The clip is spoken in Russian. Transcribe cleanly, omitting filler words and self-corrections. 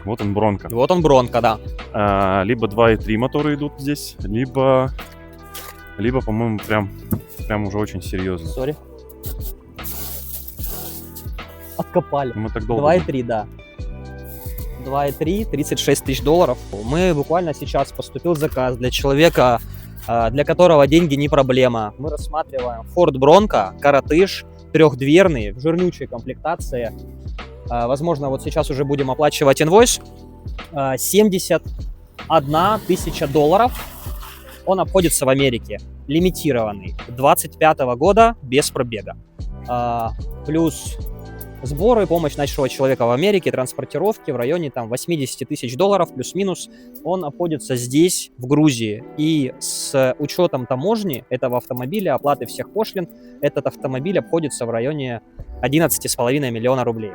Вот он, Бронко. Вот он, Бронко, да. Либо 2.3 моторы идут здесь, либо по-моему, прям уже очень серьезно. Сори. Откопали. Мы так долго... 2.3, да. 2.3, 36 тысяч долларов. Мы буквально сейчас поступил заказ для человека, для которого деньги не проблема. Мы рассматриваем Ford Bronco, коротыш, трехдверный, в жирнючей комплектации. Возможно, вот сейчас уже будем оплачивать инвойс. 71 тысяча долларов. Он обходится в Америке. Лимитированный. 25 года, без пробега. Плюс сборы, помощь нашего человека в Америке, транспортировки в районе там 80 тысяч долларов плюс-минус. Он обходится здесь, в Грузии. И с учетом таможни этого автомобиля, оплаты всех пошлин, этот автомобиль обходится в районе 11,5 миллиона рублей.